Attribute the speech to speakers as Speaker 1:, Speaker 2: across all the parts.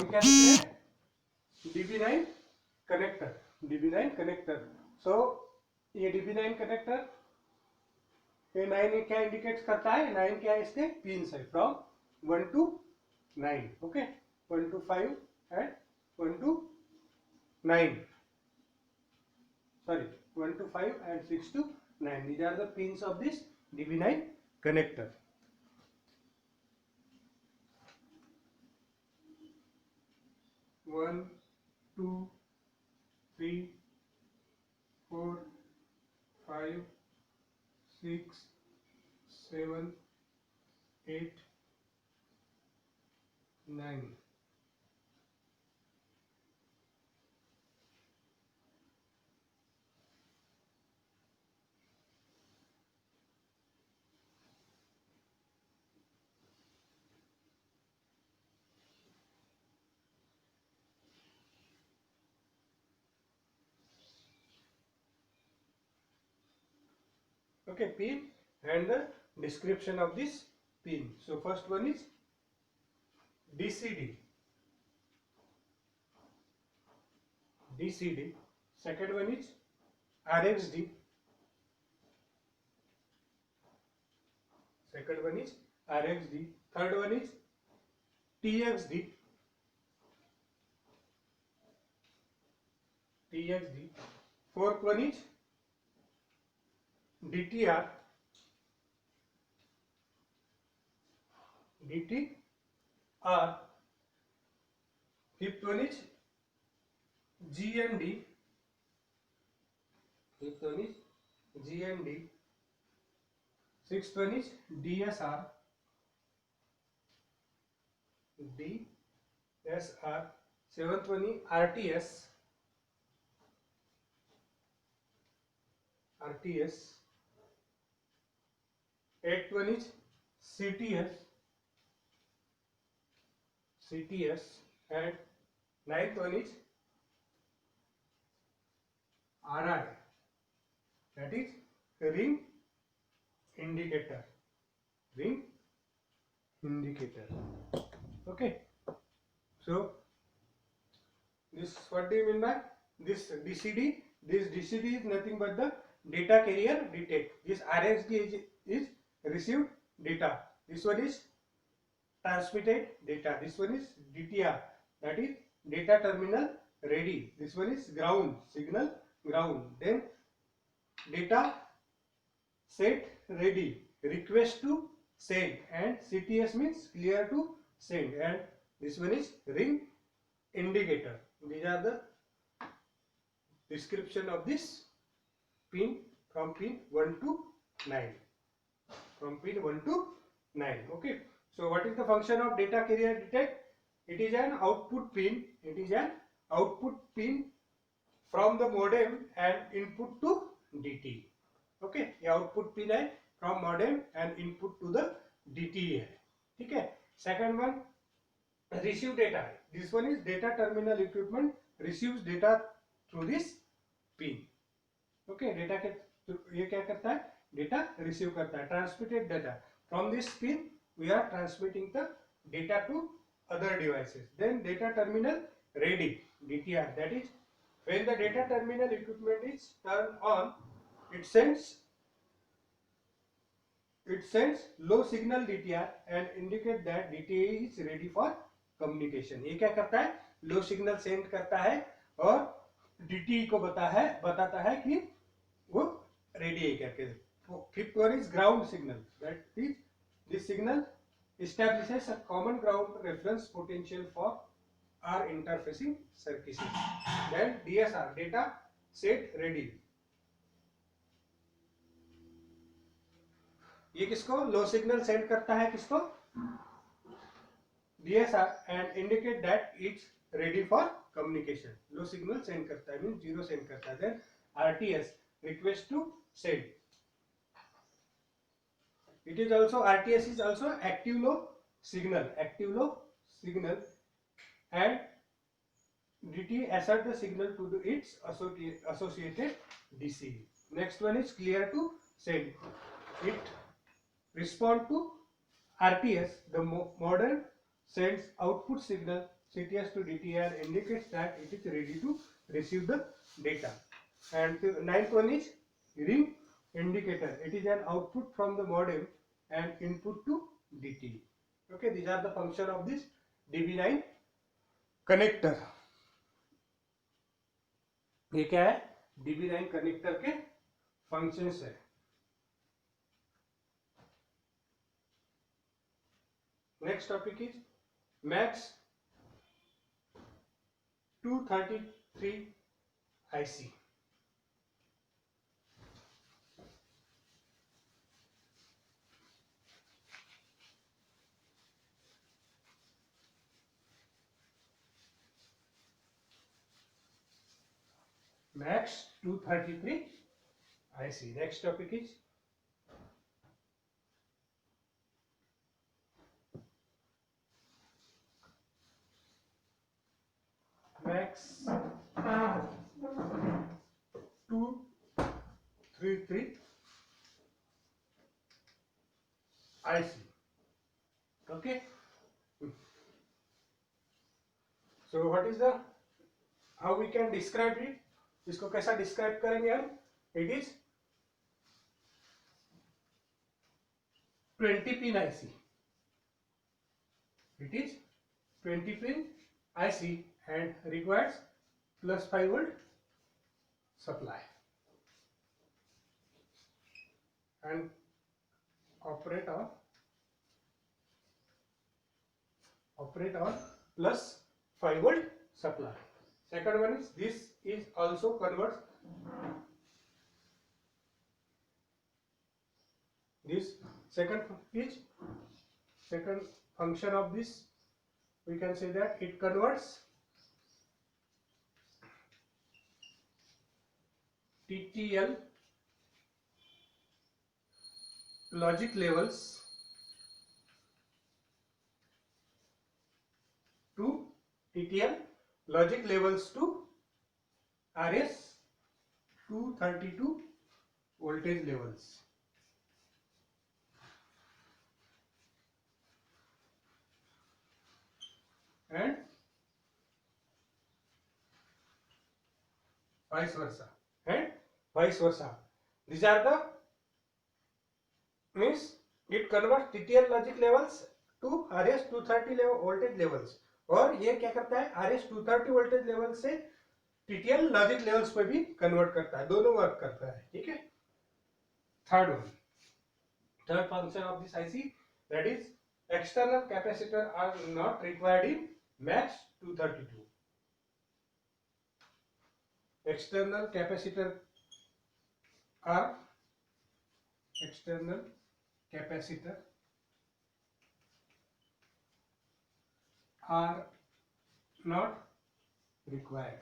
Speaker 1: हम क्या लिख रहे हैं? DB9 connector, DB9 connector. सो ये DB9 कनेक्टर, ये 9 क्या इंडिकेट करता है? 9 क्या है? इसके पिन्स है from 1 to 9, okay, 1 to 5 and 1 to 9, sorry, 1 to 5 and 6 to 9. These are the pins of this DB9 connector. One, two, three, 4, 5, 6, 7, 8, 9. Okay, pin and the description of this pin. So first one is DCD. DCD. Second one is RXD. Second one is RXD. Third one is TXD. TXD. Fourth one is DTR. DTR. Fifth one is GND. Fifth one is GND. Sixth one is DSR. DSR. Seventh one is RTS. RTS. Eighth one is CTS. CTS. And ninth one is RI. That is ring indicator. Ring indicator. Okay. So this, what do you mean by this DCD? This DCD is nothing but the data carrier detect. This RXD is received data. This one is transmitted data. This one is DTR, that is data terminal ready. This one is ground, signal ground. Then data set ready, request to send, and CTS means clear to send, and this one is ring indicator. These are the description of this pin from pin 1 to 9. From pin 1 to 9. Okay. So what is the function of data carrier detect? It is an output pin. It is an output pin from the modem and input to DT. Okay. ये output pin है from modem and input to the DT है. ठीक है. Second one, receive data. This one is data terminal equipment receives data through this pin. Okay. Data के ये क्या करता है? Data receive करता है. Transmitted data from this pin. We are transmitting the data to other devices. Then data terminal ready, DTR. That is when the data terminal equipment is turned on, it sends low signal DTR and indicate that DTA is ready for communication. ये क्या करता है? Low signal send करता है और DT को बताता है कि वो ready है करके. Fifth one is ground signal. That is, this signal establishes a common ground reference potential for our interfacing circuits. Then DSR, data set ready. ये किसको? लो सिग्नल सेंड करता है किसको? DSR and indicate that it's ready for communication. Low signal send करता है, mean zero send करता है. Then RTS, request to send. It is also, RTS is also active low signal, and DT assert the signal to its associated DC. Next one is clear to send. It respond to RTS. The modem sends output signal CTS to DTR indicates that it is ready to receive the data. And the ninth one is ring indicator. It is an output from the modem and input to DT. Okay, these are the function of this DB9 connector. ये क्या है? DB9 connector के functions है. Next topic is MAX 233 IC. MAX 233 IC. Next topic is MAX 233 IC. Okay. So what is the, how we can describe it? इसको कैसा describe करेंगे हम? It is 20 pin IC. It is 20 pin IC and requires plus 5 volt supply and operate on plus 5 volt supply. Second one is, this is also converts this. Second function of this, we can say that it converts TTL logic levels to RS 232 voltage levels. And vice versa. These are the, means it converts TTL logic levels to RS 230 voltage levels. और ये क्या करता है? RS 230 voltage level से TTL logic levels पे भी convert करता है. दोनों वर्क करता है. ठीक है. Third function of this IC, that is external capacitor are not required in MAX 232. External capacitor are not required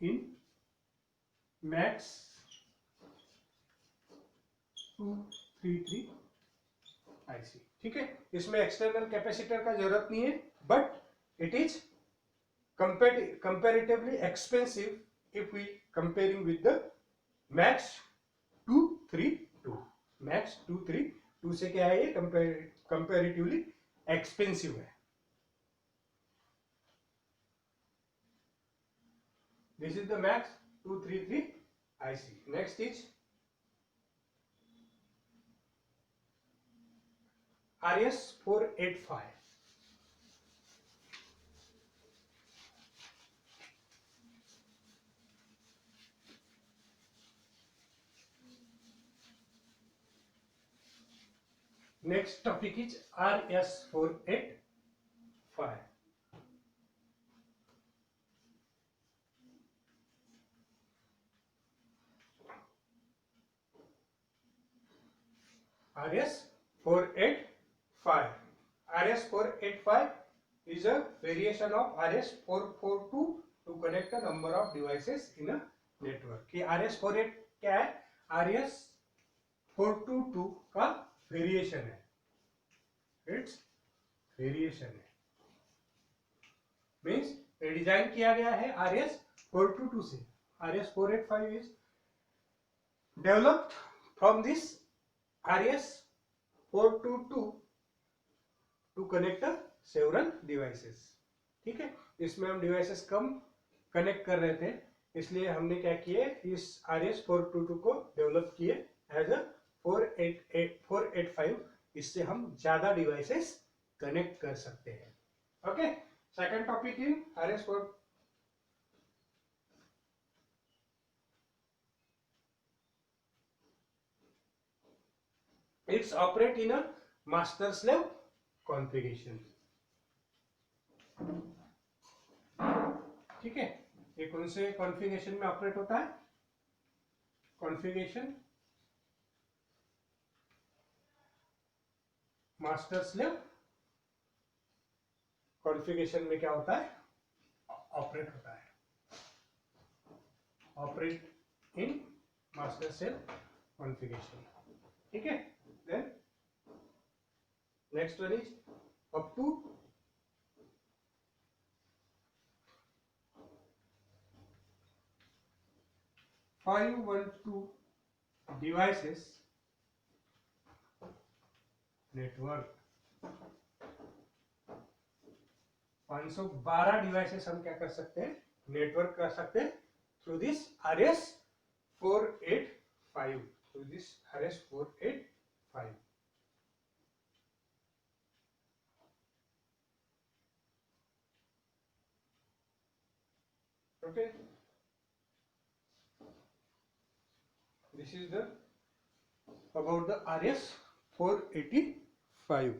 Speaker 1: in MAX 233 IC. ठीक है, इसमें एक्सटर्नल कैपेसिटर का जरूरत नहीं है, but it is comparatively expensive if we comparing with the MAX 232. MAX 232 से क्या है? ये comparatively expensive है. This is the MAX 233 IC. Next is RS485. Next topic is RS485. RS485 is a variation of RS442 to connect a number of devices in a network. कि RS48 क्या है? RS422 का variation है. It's variation है, means design किया गया है RS422 से. RS485 is developed from this RS422 to connect several devices. ठीक है, इसमें हम डिवाइसेस कम कनेक्ट कर रहे थे, इसलिए हमने क्या किए, इस RS422 को डेवलप किए एज अ 485। इससे हम ज्यादा डिवाइसेस कनेक्ट कर सकते हैं। Okay, second topic in RS4। It's operate in a master slave configuration। ठीक है, ये कौन से कॉन्फ़िगरेशन में ऑपरेट होता है? कॉन्फ़िगरेशन मास्टर स्लेव कॉन्फ़िगरेशन में क्या होता है? ऑपरेट होता है, operate in master slave configuration. ठीक है, then next one is up to 512 devices network. 512 devices हम क्या कर सकते हैं? नेटवर्क कर सकते हैं through this RS485, through this RS485। okay, this is the about the RS485।